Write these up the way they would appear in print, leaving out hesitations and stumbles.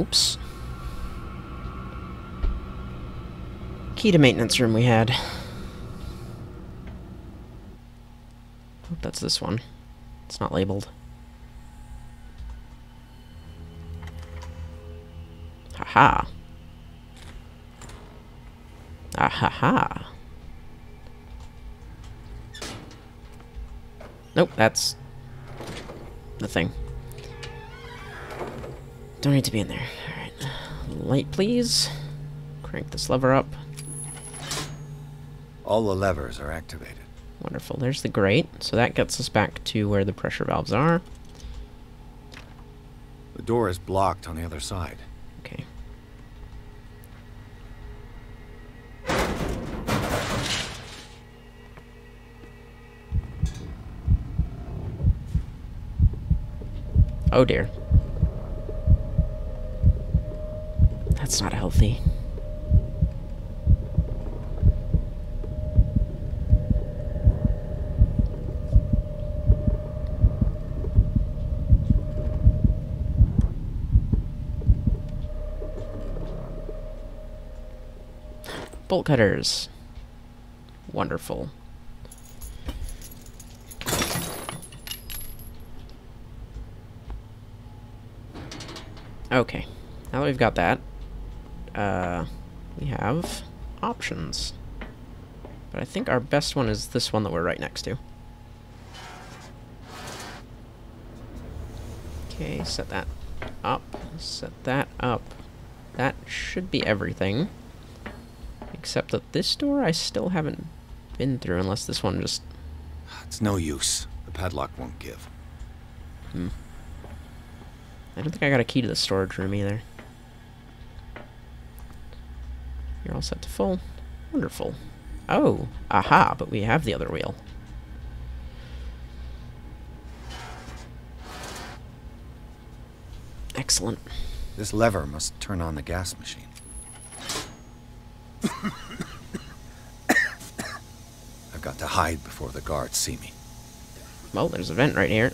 Oops. Key to maintenance room we had. Hope that's this one. It's not labeled. Haha. Ahaha. Nope, that's the thing. Don't need to be in there. Alright. Light, please. Crank this lever up. All the levers are activated. Wonderful. There's the grate. So that gets us back to where the pressure valves are. The door is blocked on the other side. Okay. Oh dear. That's not healthy. Bolt cutters. Wonderful. Okay, now that we've got that, we have options. But I think our best one is this one that we're right next to. Okay, set that up. Set that up. That should be everything. Except that this door I still haven't been through, unless this one just... It's no use. The padlock won't give. I don't think I got a key to the storage room either. You're all set to full. Wonderful. Oh, aha, but we have the other wheel. Excellent. This lever must turn on the gas machine. I've got to hide before the guards see me. Well, there's a vent right here.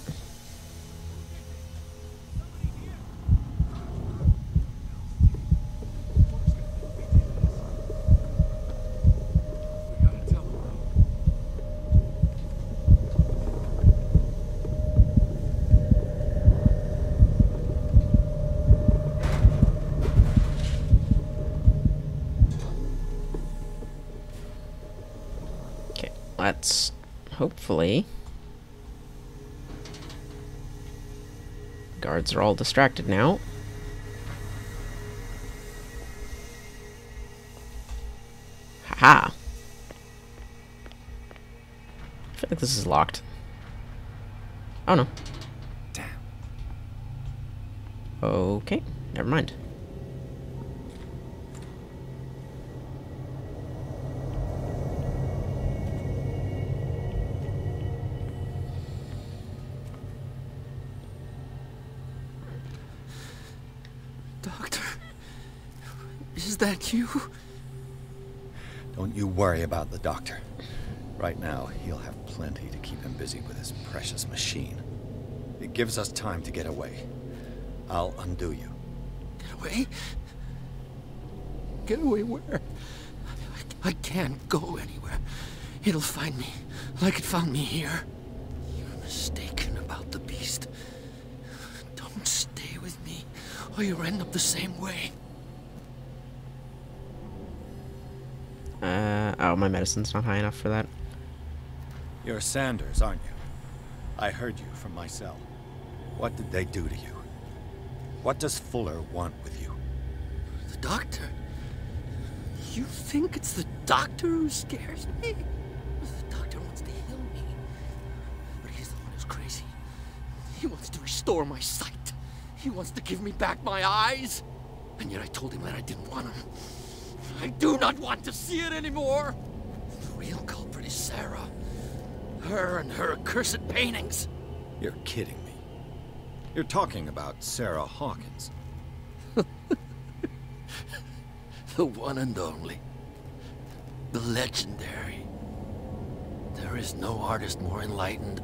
Let's hopefully... Guards are all distracted now. Haha! I feel like this is locked. Oh no. Damn. Okay, never mind. Doctor, is that you? Don't you worry about the doctor. Right now, he'll have plenty to keep him busy with his precious machine. It gives us time to get away. I'll undo you. Get away? Get away where? I can't go anywhere. It'll find me, like it found me here. You're mistaken about the beast. Don't stay with me, or you'll end up the same way. Oh, my medicine's not high enough for that. You're Sanders, aren't you? I heard you from my cell. What did they do to you? What does Fuller want with you? The doctor? You think it's the doctor who scares me? The doctor wants to heal me. But he's the one who's crazy. He wants to restore my sight. He wants to give me back my eyes. And yet I told him that I didn't want him. I do not want to see it anymore. The real culprit is Sarah. Her and her accursed paintings. You're kidding me. You're talking about Sarah Hawkins. The one and only. The legendary. There is no artist more enlightened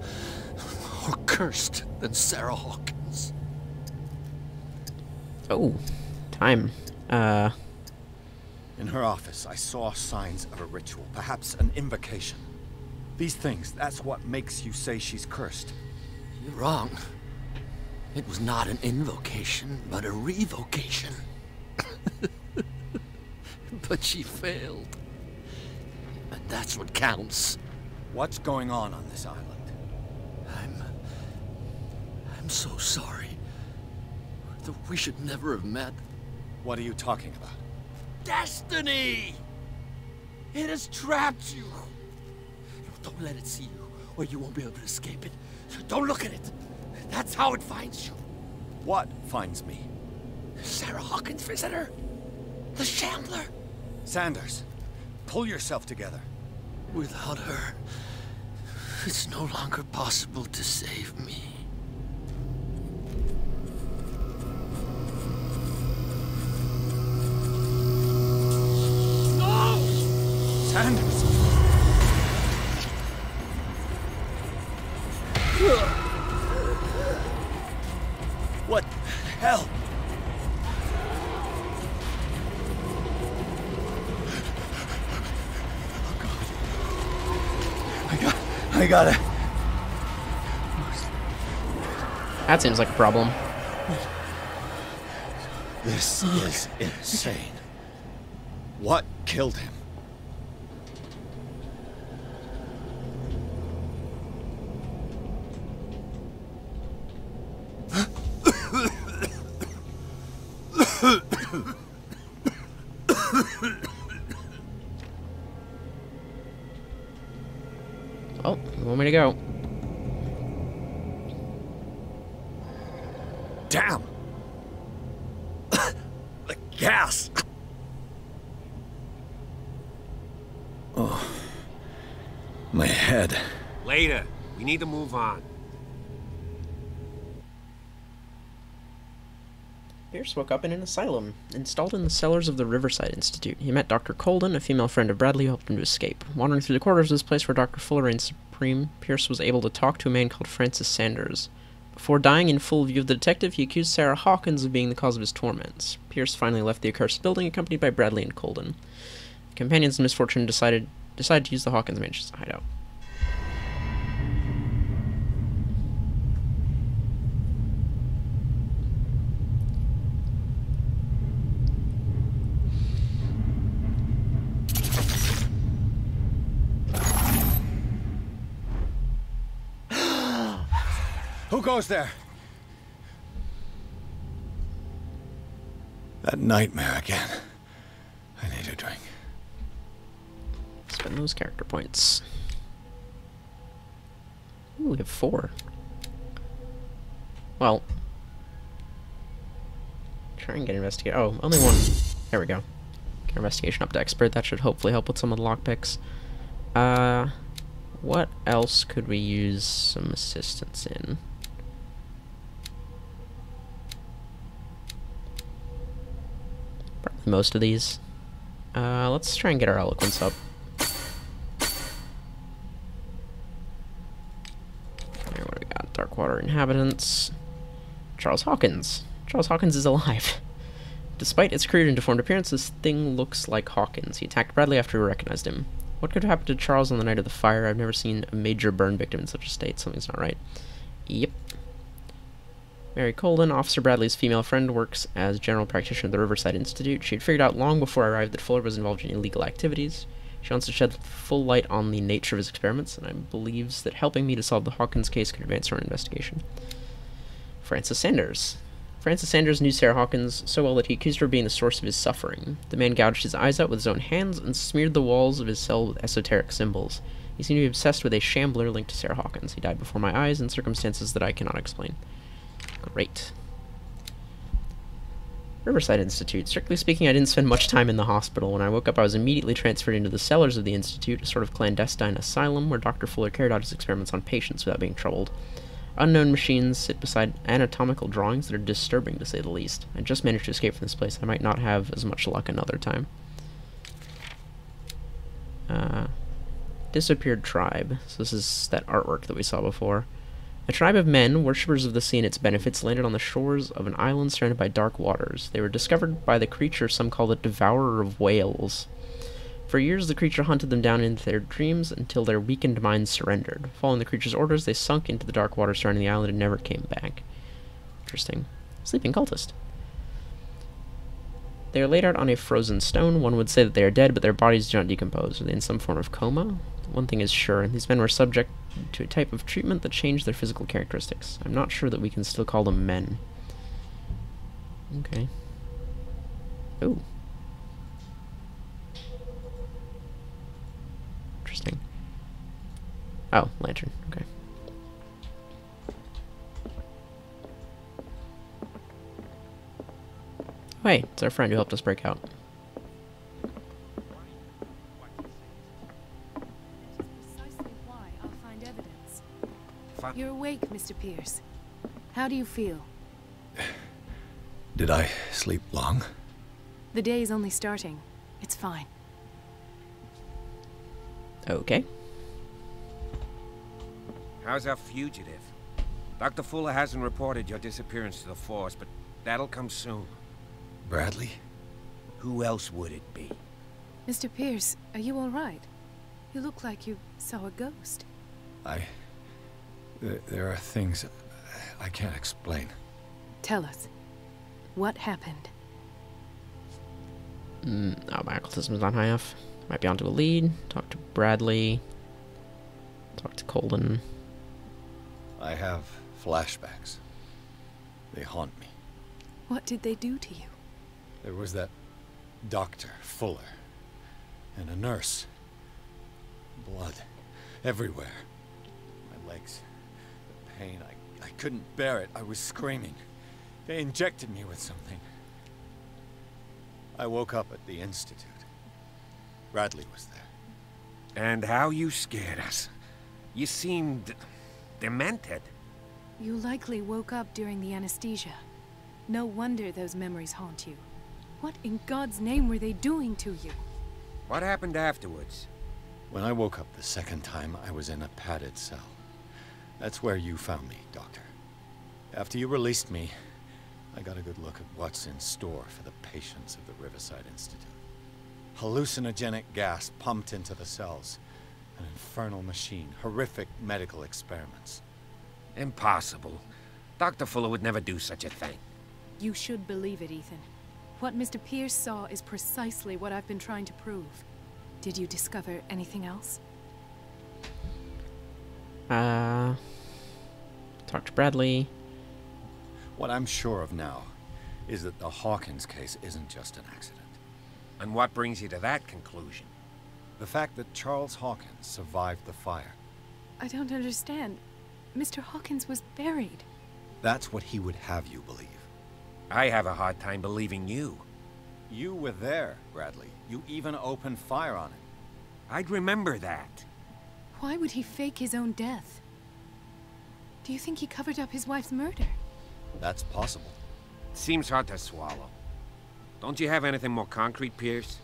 or cursed than Sarah Hawkins. Oh, time. In her office, I saw signs of a ritual, perhaps an invocation. These things, that's what makes you say she's cursed. You're wrong. It was not an invocation, but a revocation. But she failed. And that's what counts. What's going on this island? I'm so sorry. We should never have met. What are you talking about? Destiny! It has trapped you. Don't let it see you, or you won't be able to escape it. Don't look at it. That's how it finds you. What finds me? Sarah Hawkins' visitor. The Shambler. Sanders, pull yourself together. Without her, it's no longer possible to save me. No! Sanders! What the hell? I gotta... That seems like a problem. This is insane. What killed him? Oh, you want me to go? Damn! The gas! Oh. My head. Later. We need to move on. Pierce woke up in an asylum, installed in the cellars of the Riverside Institute. He met Dr. Colden, a female friend of Bradley, who helped him to escape. Wandering through the corridors of this place where Dr. Fuller reigned supreme, Pierce was able to talk to a man called Francis Sanders. Before dying in full view of the detective, he accused Sarah Hawkins of being the cause of his torments. Pierce finally left the accursed building, accompanied by Bradley and Colden. Companions in misfortune decided to use the Hawkins mansion's hideout. Who goes there? That nightmare again. I need a drink. Spend those character points. Ooh, we have 4. Well, try and get investigate. Oh, only 1. There we go. Get investigation up to expert. That should hopefully help with some of the lockpicks. What else could we use some assistance in? Probably most of these. Let's try and get our eloquence up. There, what do we got? Darkwater inhabitants. Charles Hawkins. Charles Hawkins is alive. Despite its crude and deformed appearance, this thing looks like Hawkins. He attacked Bradley after we recognized him. What could have happened to Charles on the night of the fire? I've never seen a major burn victim in such a state. Something's not right. Yep. Mary Colden, Officer Bradley's female friend, works as general practitioner at the Riverside Institute. She had figured out long before I arrived that Fuller was involved in illegal activities. She wants to shed full light on the nature of his experiments, and I believes that helping me to solve the Hawkins case could advance her investigation. Francis Sanders. Francis Sanders knew Sarah Hawkins so well that he accused her of being the source of his suffering. The man gouged his eyes out with his own hands and smeared the walls of his cell with esoteric symbols. He seemed to be obsessed with a shambler linked to Sarah Hawkins. He died before my eyes in circumstances that I cannot explain. Great. Riverside Institute. Strictly speaking, I didn't spend much time in the hospital. When I woke up, I was immediately transferred into the cellars of the Institute, a sort of clandestine asylum where Dr. Fuller carried out his experiments on patients without being troubled. Unknown machines sit beside anatomical drawings that are disturbing, to say the least. I just managed to escape from this place. I might not have as much luck another time. Disappeared tribe. So this is that artwork that we saw before. A tribe of men, worshippers of the sea and its benefits, landed on the shores of an island surrounded by dark waters. They were discovered by the creature some call the Devourer of Whales. For years, the creature hunted them down into their dreams until their weakened minds surrendered. Following the creature's orders, they sunk into the dark water surrounding the island and never came back. Interesting. Sleeping cultist. They are laid out on a frozen stone. One would say that they are dead, but their bodies do not decompose. Are they in some form of coma? One thing is sure, these men were subject to a type of treatment that changed their physical characteristics. I'm not sure that we can still call them men. Okay. Ooh. Interesting. Oh, lantern. Okay. Hey, it's our friend who helped us break out. Precisely why I'll find evidence. You're awake, Mr. Pierce. How do you feel? Did I sleep long? The day is only starting. It's fine. Okay. How's our fugitive? Dr. Fuller hasn't reported your disappearance to the Force, but that'll come soon. Bradley? Who else would it be? Mr. Pierce, are you all right? You look like you saw a ghost. There are things I can't explain. Tell us. What happened? Oh, my occultism is not high enough. Might be onto a lead. Talk to Bradley. Talk to Colden. I have flashbacks. They haunt me. What did they do to you? There was that Dr. Fuller. And a nurse. Blood. Everywhere. My legs. The pain. I couldn't bear it. I was screaming. They injected me with something. I woke up at the Institute. Bradley was there. And how you scared us. You seemed demented. You likely woke up during the anesthesia. No wonder those memories haunt you. What in God's name were they doing to you? What happened afterwards? When I woke up the second time, I was in a padded cell. That's where you found me, Doctor. After you released me, I got a good look at what's in store for the patients of the Riverside Institute. Hallucinogenic gas pumped into the cells. An infernal machine. Horrific medical experiments. Impossible. Dr. Fuller would never do such a thing. You should believe it, Ethan. What Mr. Pierce saw is precisely what I've been trying to prove. Did you discover anything else? Talk to Bradley. What I'm sure of now is that the Hawkins case isn't just an accident. And what brings you to that conclusion? The fact that Charles Hawkins survived the fire. I don't understand. Mr. Hawkins was buried. That's what he would have you believe. I have a hard time believing you. You were there, Bradley. You even opened fire on him. I'd remember that. Why would he fake his own death? Do you think he covered up his wife's murder? That's possible. Seems hard to swallow. Don't you have anything more concrete, Pierce?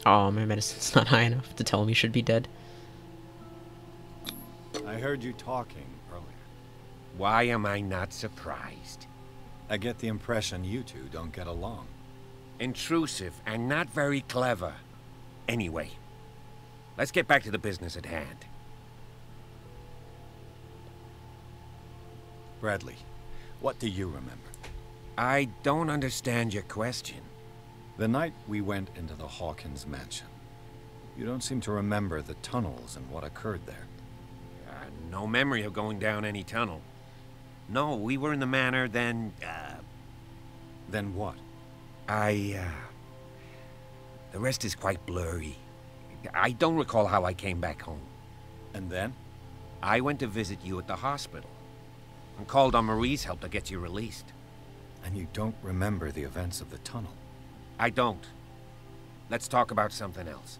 Oh, my medicine's not high enough to tell him he should be dead. I heard you talking earlier. Why am I not surprised? I get the impression you two don't get along. Intrusive and not very clever. Anyway, let's get back to the business at hand. Bradley, what do you remember? I don't understand your question. The night we went into the Hawkins mansion. You don't seem to remember the tunnels and what occurred there. No memory of going down any tunnel. No, we were in the manor, then, Then what? The rest is quite blurry. I don't recall how I came back home. And then? I went to visit you at the hospital. And called on Marie's help to get you released. And you don't remember the events of the tunnel? I don't. Let's talk about something else.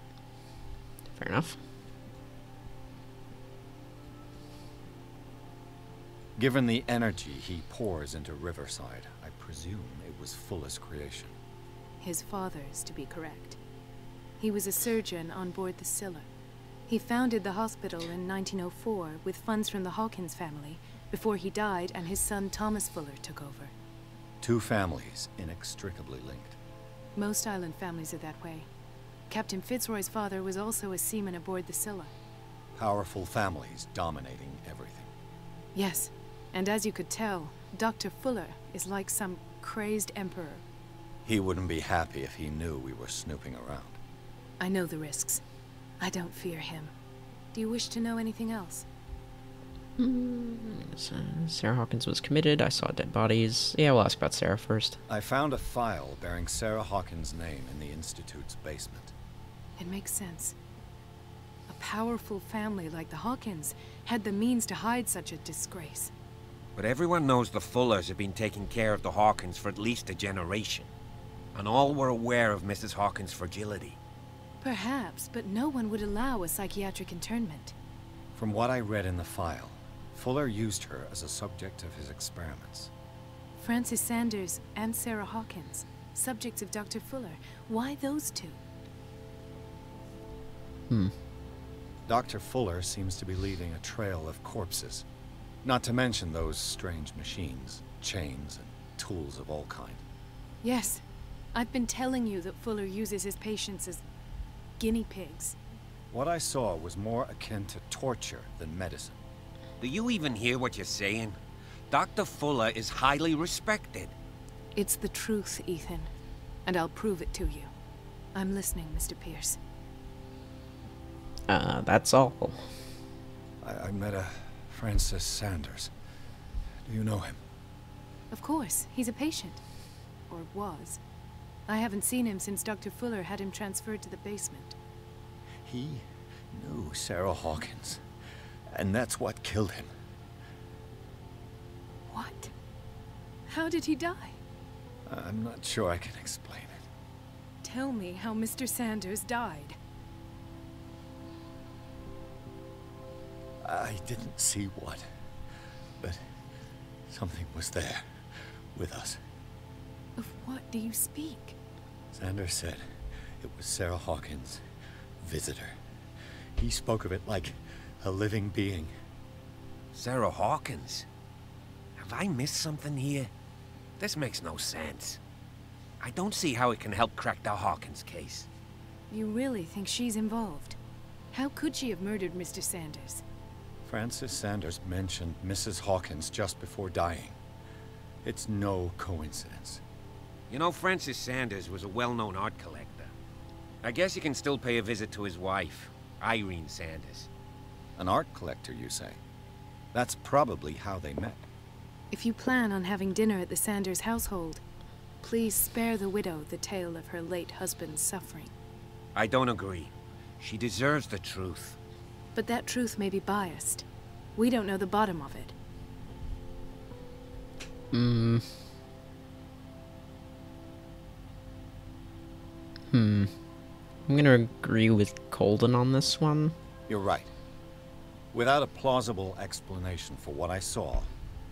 Fair enough. Given the energy he pours into Riverside, I presume it was Fuller's creation. His father's, to be correct. He was a surgeon on board the Scylla. He founded the hospital in 1904 with funds from the Hawkins family before he died and his son Thomas Fuller took over. Two families inextricably linked. Most island families are that way. Captain Fitzroy's father was also a seaman aboard the Scylla. Powerful families dominating everything. Yes, and as you could tell, Dr. Fuller is like some crazed emperor. He wouldn't be happy if he knew we were snooping around. I know the risks. I don't fear him. Do you wish to know anything else? Sarah Hawkins was committed. I saw dead bodies. Yeah, we'll ask about Sarah first. I found a file bearing Sarah Hawkins' name in the Institute's basement. It makes sense. A powerful family like the Hawkins had the means to hide such a disgrace. But everyone knows the Fullers have been taking care of the Hawkins for at least a generation. And all were aware of Mrs. Hawkins' fragility. Perhaps, but no one would allow a psychiatric internment. From what I read in the file, Fuller used her as a subject of his experiments. Francis Sanders and Sarah Hawkins, subjects of Dr. Fuller. Why those two? Dr. Fuller seems to be leaving a trail of corpses. Not to mention those strange machines, chains, and tools of all kind. Yes. I've been telling you that Fuller uses his patients as guinea pigs. What I saw was more akin to torture than medicine. Do you even hear what you're saying? Dr. Fuller is highly respected. It's the truth, Ethan. And I'll prove it to you. I'm listening, Mr. Pierce. That's all. I met a Francis Sanders. Do you know him? Of course. He's a patient. Or was. I haven't seen him since Dr. Fuller had him transferred to the basement. He knew Sarah Hawkins. And that's what killed him. What? How did he die? I'm not sure I can explain it. Tell me how Mr. Sanders died. I didn't see what, but something was there, with us. Of what do you speak? Sanders said it was Sarah Hawkins' visitor. He spoke of it like a living being. Sarah Hawkins? Have I missed something here? This makes no sense. I don't see how it can help crack the Hawkins case. You really think she's involved? How could she have murdered Mr. Sanders? Francis Sanders mentioned Mrs. Hawkins just before dying. It's no coincidence. You know, Francis Sanders was a well-known art collector. I guess you can still pay a visit to his wife, Irene Sanders. An art collector, you say? That's probably how they met. If you plan on having dinner at the Sanders household, please spare the widow the tale of her late husband's suffering. I don't agree. She deserves the truth. But that truth may be biased. We don't know the bottom of it. I'm gonna agree with Colden on this one. You're right. Without a plausible explanation for what I saw,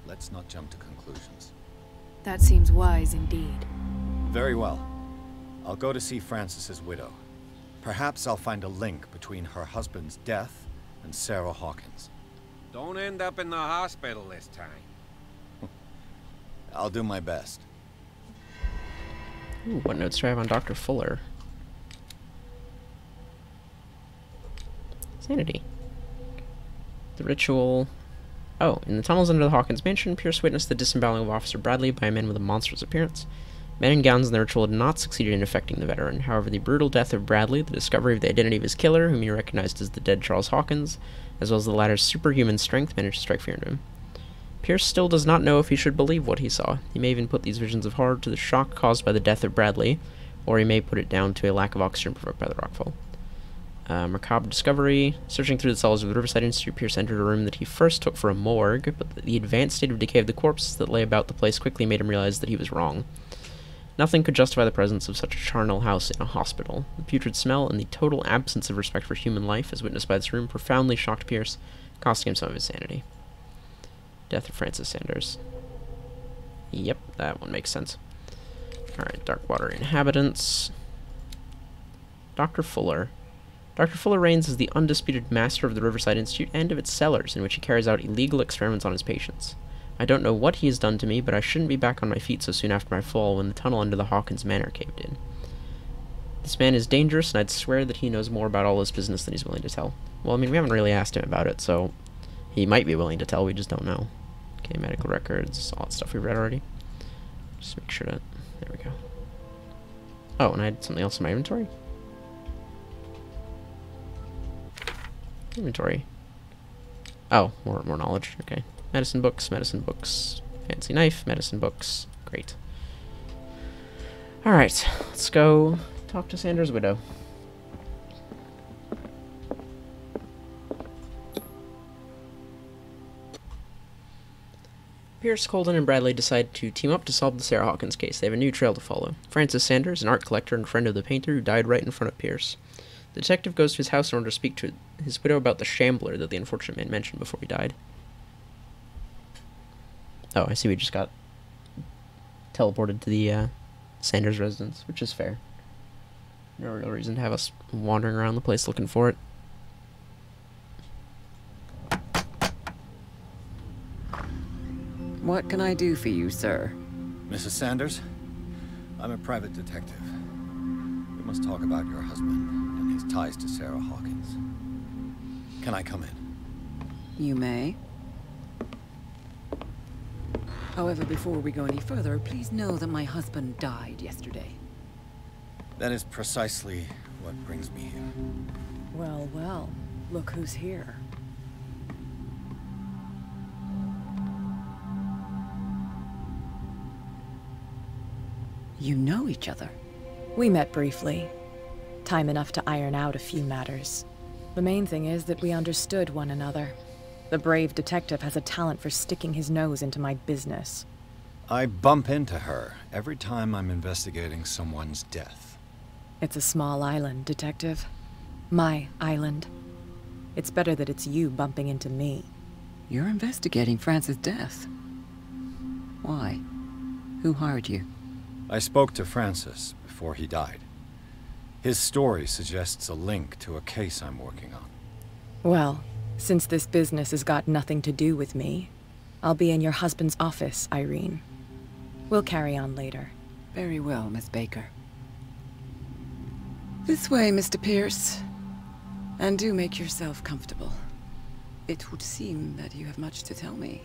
let's not jump to conclusions. That seems wise indeed. Very well. I'll go to see Francis's widow. Perhaps I'll find a link between her husband's death and Sarah Hawkins. Don't end up in the hospital this time. I'll do my best. Ooh, what notes do I have on Dr. Fuller? Sanity. The ritual... Oh, in the tunnels under the Hawkins mansion, Pierce witnessed the disemboweling of Officer Bradley by a man with a monstrous appearance. Men in gowns in the ritual had not succeeded in affecting the veteran. However, the brutal death of Bradley, the discovery of the identity of his killer, whom he recognized as the dead Charles Hawkins, as well as the latter's superhuman strength, managed to strike fear into him. Pierce still does not know if he should believe what he saw. He may even put these visions of horror to the shock caused by the death of Bradley, or he may put it down to a lack of oxygen provoked by the rockfall. Macabre discovery. Searching through the cells of the Riverside Institute, Pierce entered a room that he first took for a morgue, but the advanced state of decay of the corpses that lay about the place quickly made him realize that he was wrong. Nothing could justify the presence of such a charnel house in a hospital. The putrid smell and the total absence of respect for human life, as witnessed by this room, profoundly shocked Pierce, costing him some of his sanity. Death of Francis Sanders. Yep, that one makes sense. Alright, Darkwater inhabitants. Dr. Fuller. Dr. Fuller reigns as the undisputed master of the Riverside Institute and of its cellars, in which he carries out illegal experiments on his patients. I don't know what he has done to me, but I shouldn't be back on my feet so soon after my fall when the tunnel under the Hawkins Manor caved in. This man is dangerous, and I'd swear that he knows more about all this business than he's willing to tell. Well, I mean, we haven't really asked him about it, so he might be willing to tell, we just don't know. Okay, medical records, all that stuff we've read already. Just make sure to... There we go. Oh, and I had something else in my inventory? Inventory. Oh, more knowledge. Okay. Medicine books, fancy knife, medicine books. Great. Alright, let's go talk to Sanders' widow. Pierce, Colden, and Bradley decide to team up to solve the Sarah Hawkins case. They have a new trail to follow. Francis Sanders, an art collector and friend of the painter who died right in front of Pierce. The detective goes to his house in order to speak to his widow about the shambler that the unfortunate man mentioned before he died. Oh, I see we just got teleported to the Sanders residence, which is fair. No real reason to have us wandering around the place looking for it. What can I do for you, sir? Mrs. Sanders, I'm a private detective. We must talk about your husband and his ties to Sarah Hawkins. Can I come in? You may. However, before we go any further, please know that my husband died yesterday. That is precisely what brings me here. Well, well, look who's here. You know each other. We met briefly. Time enough to iron out a few matters. The main thing is that we understood one another. The brave detective has a talent for sticking his nose into my business. I bump into her every time I'm investigating someone's death. It's a small island, Detective. My island. It's better that it's you bumping into me. You're investigating Francis' death. Why? Who hired you? I spoke to Francis before he died. His story suggests a link to a case I'm working on. Well, since this business has got nothing to do with me, I'll be in your husband's office, Irene. We'll carry on later. Very well, Miss Baker. This way, Mr. Pierce. And do make yourself comfortable. It would seem that you have much to tell me.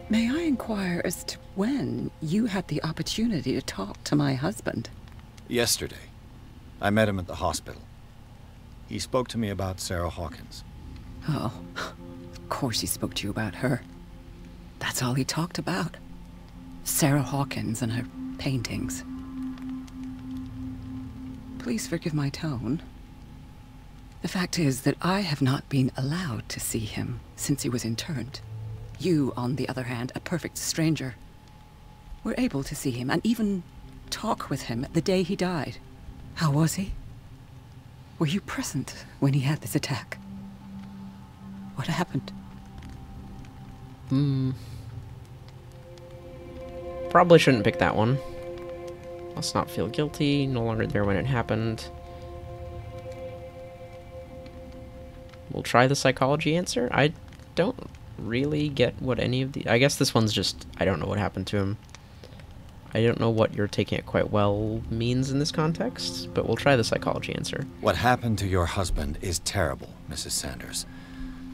May I inquire as to when you had the opportunity to talk to my husband? Yesterday, I met him at the hospital. He spoke to me about Sarah Hawkins. Oh, of course he spoke to you about her. That's all he talked about. Sarah Hawkins and her paintings. Please forgive my tone. The fact is that I have not been allowed to see him since he was interned. You, on the other hand, a perfect stranger, were able to see him and even talk with him the day he died. How was he? Were you present when he had this attack? What happened? Probably shouldn't pick that one. Must not feel guilty, no longer there when it happened. We'll try the psychology answer. I don't really get what any of the... I guess this one's just... I don't know what happened to him. I don't know what you're taking it quite well means in this context, but we'll try the psychology answer. What happened to your husband is terrible, Mrs. Sanders.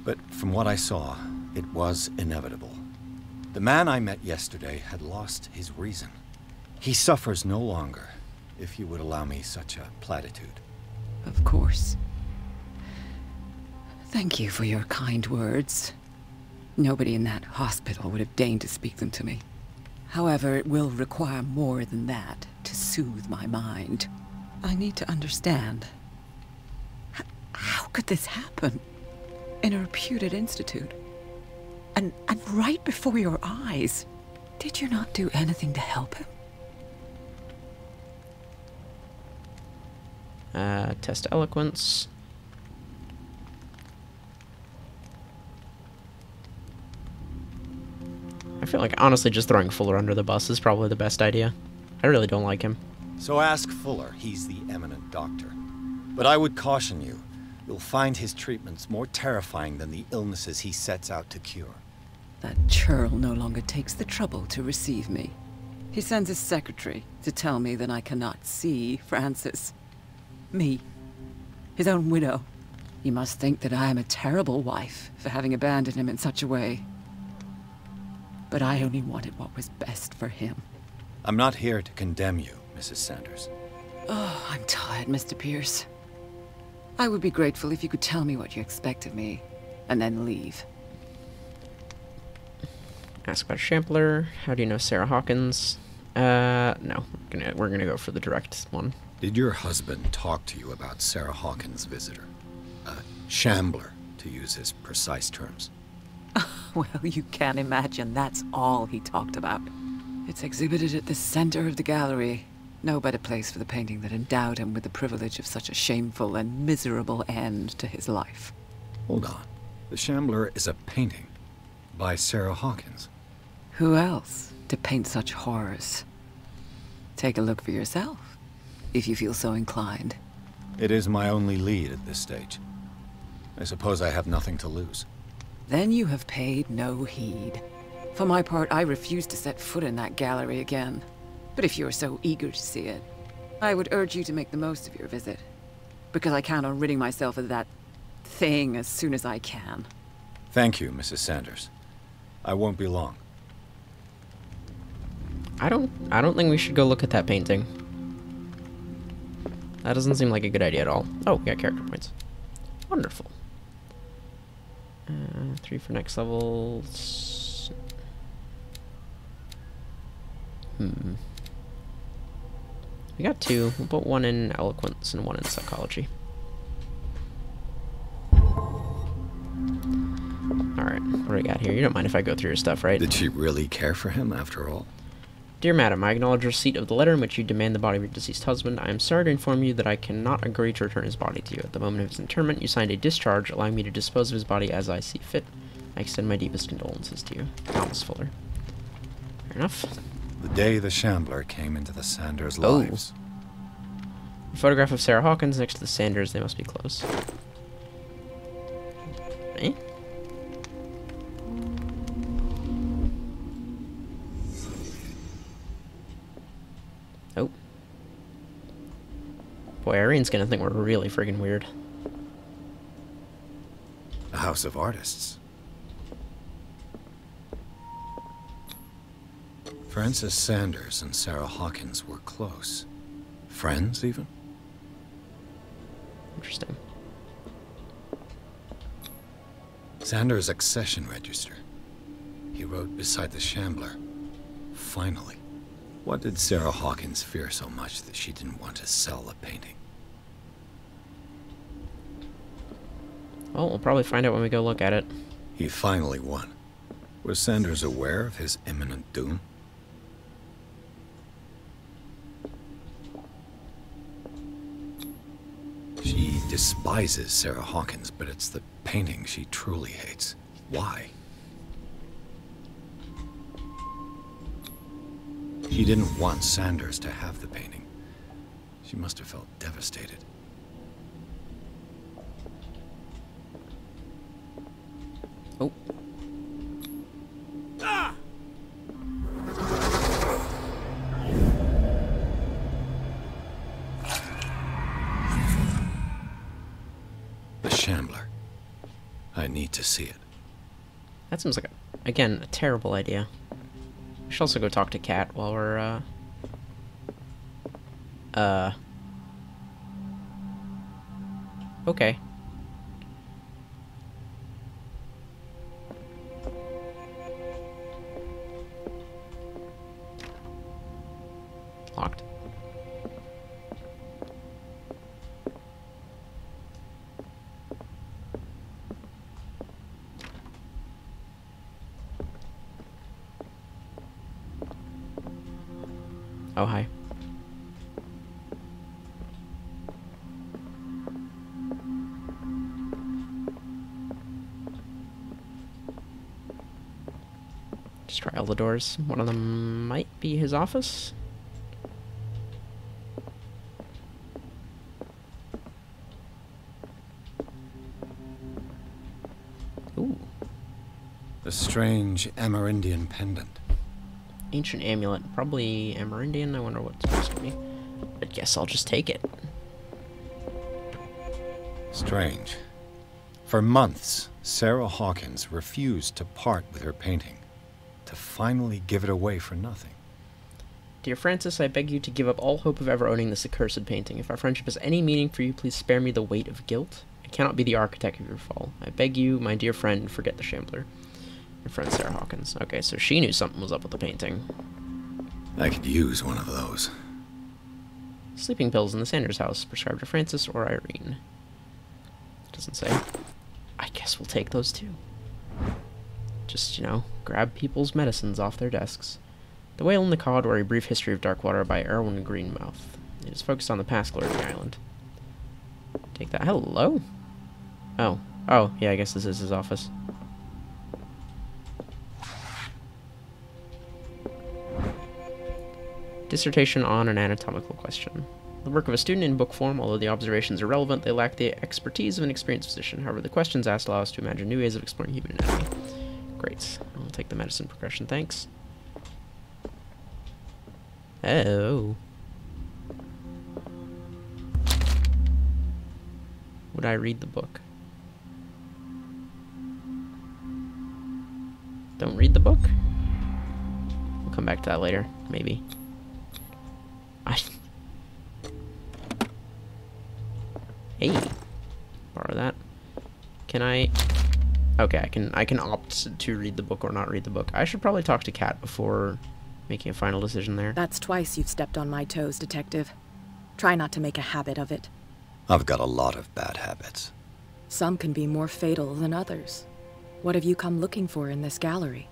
But from what I saw, it was inevitable. The man I met yesterday had lost his reason. He suffers no longer, if you would allow me such a platitude. Of course. Thank you for your kind words. Nobody in that hospital would have deigned to speak them to me. However, it will require more than that to soothe my mind. I need to understand. How could this happen? In a reputed institute? And right before your eyes? Did you not do anything to help him? Test eloquence. I feel like, honestly, just throwing Fuller under the bus is probably the best idea. I really don't like him. So ask Fuller. He's the eminent doctor. But I would caution you. You'll find his treatments more terrifying than the illnesses he sets out to cure. That churl no longer takes the trouble to receive me. He sends his secretary to tell me that I cannot see Francis. Me. His own widow. He must think that I am a terrible wife for having abandoned him in such a way. But I only wanted what was best for him. I'm not here to condemn you, Mrs. Sanders. Oh, I'm tired, Mr. Pierce. I would be grateful if you could tell me what you expect of me, and then leave. Ask about Shambler. How do you know Sarah Hawkins? No. We're gonna go for the direct one. Did your husband talk to you about Sarah Hawkins' visitor? A shambler, to use his precise terms. Well, you can imagine that's all he talked about. It's exhibited at the center of the gallery. No better place for the painting that endowed him with the privilege of such a shameful and miserable end to his life. Hold on. The Shambler is a painting by Sarah Hawkins. Who else to paint such horrors? Take a look for yourself, if you feel so inclined. It is my only lead at this stage. I suppose I have nothing to lose. Then you have paid no heed. For my part, I refuse to set foot in that gallery again. But if you're so eager to see it, I would urge you to make the most of your visit. Because I count on ridding myself of that thing as soon as I can. Thank you, Mrs. Sanders. I won't be long. I don't think we should go look at that painting. That doesn't seem like a good idea at all. Oh, we got character points. Wonderful. 3 for next levels. We got 2. We'll put 1 in eloquence and 1 in psychology. Alright, what do we got here? You don't mind if I go through your stuff, right? Did she really care for him after all? Dear Madam, I acknowledge receipt of the letter in which you demand the body of your deceased husband. I am sorry to inform you that I cannot agree to return his body to you. At the moment of his interment, you signed a discharge allowing me to dispose of his body as I see fit. I extend my deepest condolences to you. Thomas Fuller. Fair enough. The day the Shambler came into the Sanders' lives. A photograph of Sarah Hawkins next to the Sanders. They must be close. Eh? Oh. Boy, Irene's gonna think we're really friggin' weird. A house of artists. Francis Sanders and Sarah Hawkins were close. Friends, even? Interesting. Sanders' accession register. He wrote beside the Shambler. Finally. What did Sarah Hawkins fear so much that she didn't want to sell the painting? Well, we'll probably find out when we go look at it. He finally won. Was Sanders aware of his imminent doom? She despises Sarah Hawkins, but it's the painting she truly hates. Why? She didn't want Sanders to have the painting. She must have felt devastated. Oh. Ah! The Shambler. I need to see it. That seems like, again, a terrible idea. We should also go talk to Kat while we're, okay. Locked. Oh, hi. Just try all the doors. One of them might be his office. Ooh. A strange Amerindian pendant. Ancient amulet. Probably Amerindian. I wonder what it's supposed to be. I guess I'll just take it. Strange. For months, Sarah Hawkins refused to part with her painting, to finally give it away for nothing. Dear Francis, I beg you to give up all hope of ever owning this accursed painting. If our friendship has any meaning for you, please spare me the weight of guilt. I cannot be the architect of your fall. I beg you, my dear friend, forget the shambler. Your friend Sarah Hawkins. Okay, so she knew something was up with the painting. I could use one of those. Sleeping pills in the Sanders house, prescribed to Francis or Irene. Doesn't say. I guess we'll take those too. Just, you know, grab people's medicines off their desks. The Whale and the Cod, or A Brief History of Darkwater by Erwin Greenmouth. It is focused on the past glory of the island. Take that. Hello? Oh. Oh, yeah, I guess this is his office. Dissertation on an anatomical question. The work of a student in book form, although the observations are relevant, they lack the expertise of an experienced physician. However, the questions asked allow us to imagine new ways of exploring human anatomy. Great. I'll take the medicine progression, thanks. Oh. Would I read the book? Don't read the book? We'll come back to that later, maybe. Hey, borrow that. Can I? Okay, I can opt to read the book or not read the book. I should probably talk to Kat before making a final decision there. That's twice you've stepped on my toes, Detective. Try not to make a habit of it. I've got a lot of bad habits. Some can be more fatal than others. What have you come looking for in this gallery?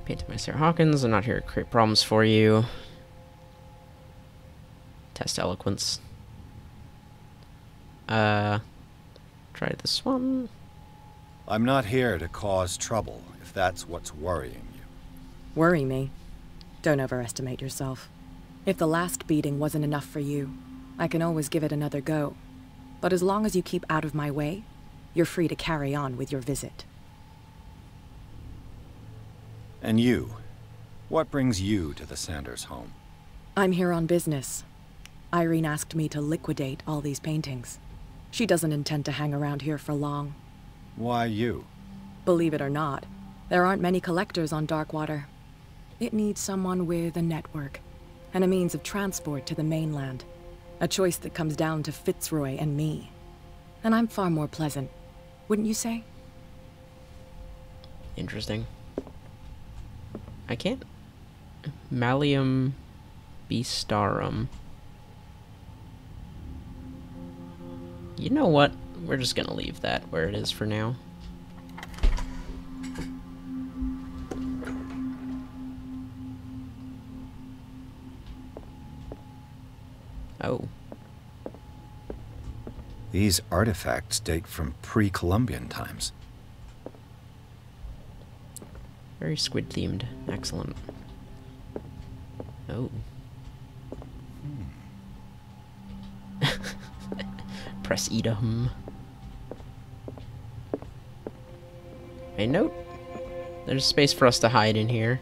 Painted by Sarah Hawkins. I'm not here to create problems for you. Test eloquence. Try this one. I'm not here to cause trouble, if that's what's worrying you. Worry me? Don't overestimate yourself. If the last beating wasn't enough for you, I can always give it another go. But as long as you keep out of my way, you're free to carry on with your visit. And you? What brings you to the Sanders home? I'm here on business. Irene asked me to liquidate all these paintings. She doesn't intend to hang around here for long. Why you? Believe it or not, there aren't many collectors on Darkwater. It needs someone with a network, and a means of transport to the mainland. A choice that comes down to Fitzroy and me. And I'm far more pleasant, wouldn't you say? Interesting. I can't... Malleum Beastarum. You know what? We're just gonna leave that where it is for now. Oh. These artifacts date from pre-Columbian times. Very squid-themed. Excellent. Oh. Press E to hum. A note. There's space for us to hide in here.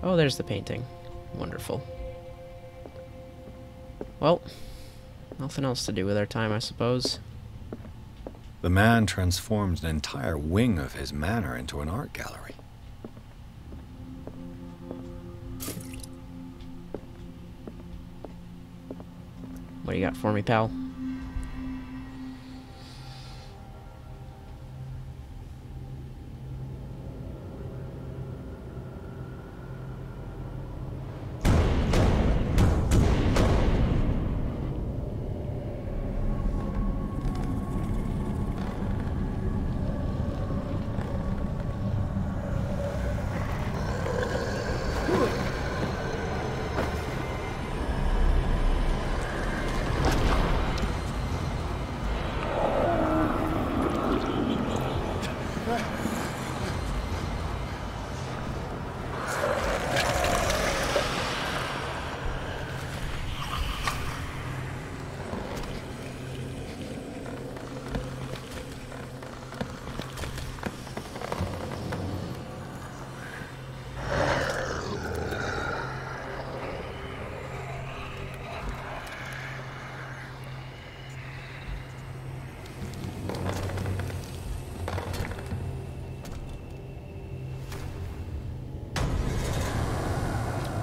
Oh, there's the painting. Wonderful. Well, nothing else to do with our time, I suppose. The man transformed an entire wing of his manor into an art gallery. What do you got for me, pal?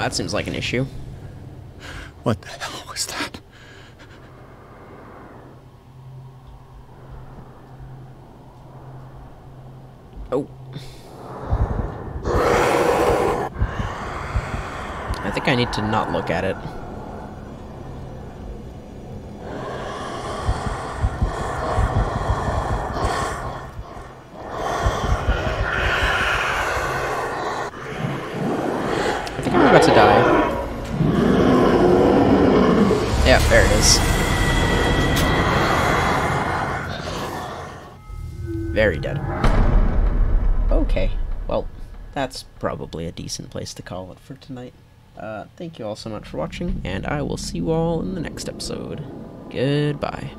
that seems like an issue. What the hell was that? Oh. I think I need to not look at it. I think I'm about to die. Yeah, there it is. Very dead. Okay, well, that's probably a decent place to call it for tonight. Thank you all so much for watching, and I will see you all in the next episode. Goodbye.